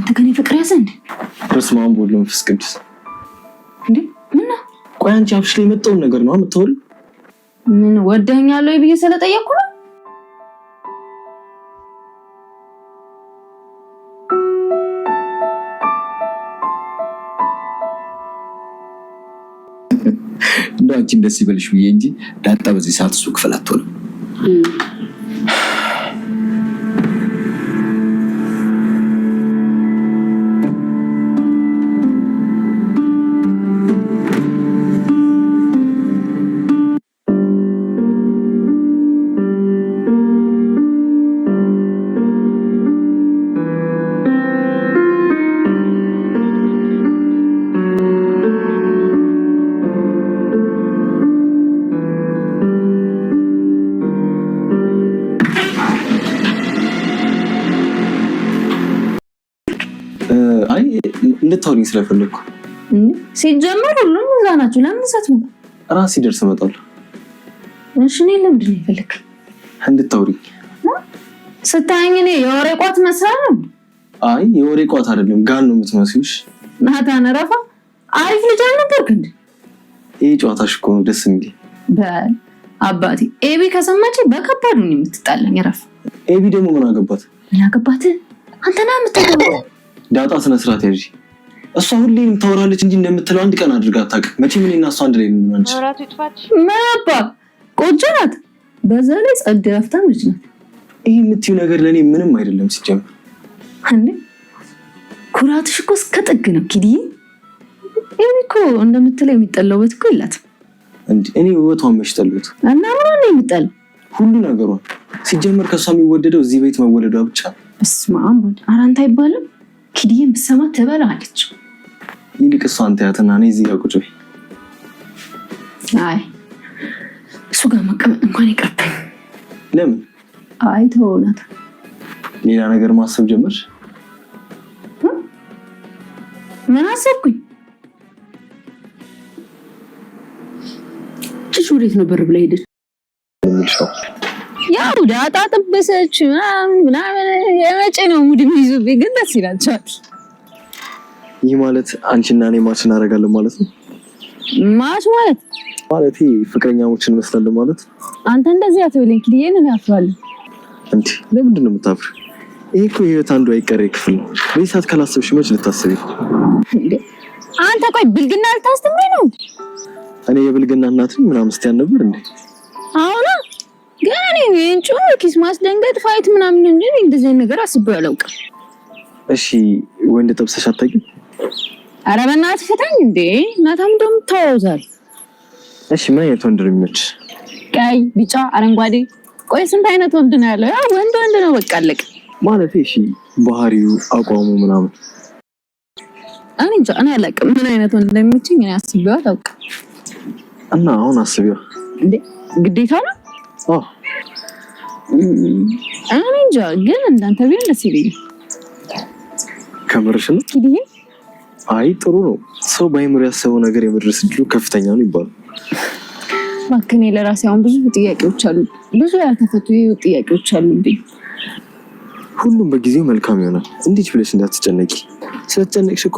አንተ ከኔ ፍቅር ያዘንድ በስማም ቦል መንፈስ ቅዱስ እንዴ ምን ነው? ቆይ አንቺ አፍሽ ላይ መጣው ነገር ነው የምትወሪው? ምን ወደኛል ወይ ብዬ ስለጠየቅኩ ነው? እንዳንቺ ደስ ይበልሽ ብዬ እንጂ ዳጣ በዚህ ሰዓት እሱ ክፍል አትሆንም። አይ እንድታወሪኝ ስለፈለኩ ሲጀመር ሁሉም እዛ ናቸው። ለምን ሳትመጣ ራስ ሲደርስ እመጣለሁ። እሺ እኔ ለምንድን ነው የፈለክ? እንድታወሪኝ ስታየኝ እኔ የወሬ ቋት መስላለሁ? አይ የወሬ ቋት አይደለም ጋን ነው የምትመስልሽ። ናታን ረፋ አሪፍ ልጅ አልነበርክ እንዴ? ይሄ ጨዋታሽ እኮ ነው ደስ የሚል። በል አባቴ ኤቢ ከሰማች በከባዱ ነው የምትጣላኝ። ረፋ ኤቢ ደግሞ ምን አገባት? ምን አገባት? አንተ ነህ የምትገባው። ዳጣ ስነ ስርዓት ያዢ። እሷ ሁሌም ታወራለች እንጂ እንደምትለው አንድ ቀን አድርጋ አታውቅም። መቼም እኔና እሷ አንድ ላይ ነን አንቺ። አራቱ ይጥፋች ማባ ቆንጆ ናት። በዛ ላይ ጸድ ያፍታም ልጅ ናት። ይሄ የምትይው ነገር ለኔ ምንም አይደለም ሲጀምር። አንዴ ኩራትሽ እኮ እስከ ጥግ ነው ኪዲዬ። ይሄ እኮ እንደምትለው የሚጠላውበት እኮ የላትም እንዴ። እኔ ውበቷን መሽጠሉት እና ምን ነው የሚጠላው? ሁሉ ነገሯ ሲጀምር ከሷ የሚወደደው እዚህ ቤት መወለዷ ብቻ። በስመ አብ አራንታ አይባልም። ኪዲዬ ብትሰማ ትበላለች። ይልቅ እሷ አንተ ያትና እኔ እዚህ ጋር ቁጭ በይ። አይ እሱ ጋር መቀመጥ እንኳን ይቀርብኝ። ለምን? አይ ተውናት። ሌላ ነገር ማሰብ ጀመርሽ? ምን አሰብኩኝ? እሺ ወዴት ነው በር ብላ ሄደች? ያው ዳጣ ጥብሰች ምናምን የመቼ ነው ሙድ የሚይዙብኝ ግን ደስ ይላቸዋል። ይህ ማለት አንቺና እኔ ማች እናደርጋለን ማለት ነው? ማች ማለት ፍቅረኛሞችን እንመስላለን ማለት? አንተ እንደዚህ አትበለኝ ኪዲዬ። እኔ አፍራለሁ እንዴ። ለምንድን ነው የምታፍር? ይሄ እኮ የህይወት አንዱ አይቀሬ ክፍል ነው። በዚህ ሰዓት ካላሰብሽ መች ልታስቢ? አንተ ቆይ ብልግና ልታስተምረኝ ነው? እኔ የብልግና እናት ነኝ ምናምን ስትያል ነበር እንዴ? አሁን ግን እኔ ወንጮ ኪስ ማስደንገጥ ፋይት ምናምን እንጂ እንደዚህ ነገር አስቤው አላውቅም። እሺ ወንድ ጥብሰሽ አታውቂም? ኧረ በእናትህ ፍታኝ እንዴ። እናታም ደም ታውዛል። እሺ ምን አይነት ወንድ ነው የሚመችሽ? ቀይ፣ ቢጫ፣ አረንጓዴ። ቆይ ስንት አይነት ወንድ ነው ያለው? ያው ወንድ ነው በቃ አለቀ ማለት። እሺ ባህሪው፣ አቋሙ ምናምን እኔ እንጃ። እኔ አላውቅም ምን አይነት ወንድ እንደሚመችኝ። እኔ አስቤው አላውቅም። እና አሁን አስቤው እንዴ ግዴታ ነው? እኔ እንጃ ግን እንዳንተ ቢሆን ደስ ይለኛል። ከምርሽ ነው ኪዲዬ? አይ ጥሩ ነው። ሰው ባይምር ያሰበው ነገር የመድረስ እድሉ ከፍተኛ ነው ይባላል። እባክህ እኔ ለራሴ አሁን ብዙ ጥያቄዎች አሉ፣ ብዙ ያልተፈቱ ጥያቄዎች አሉብኝ። ሁሉም በጊዜው መልካም ይሆናል። እንዴት ብለሽ እንዳትጨነቂ። ስለተጨነቅሽ እኮ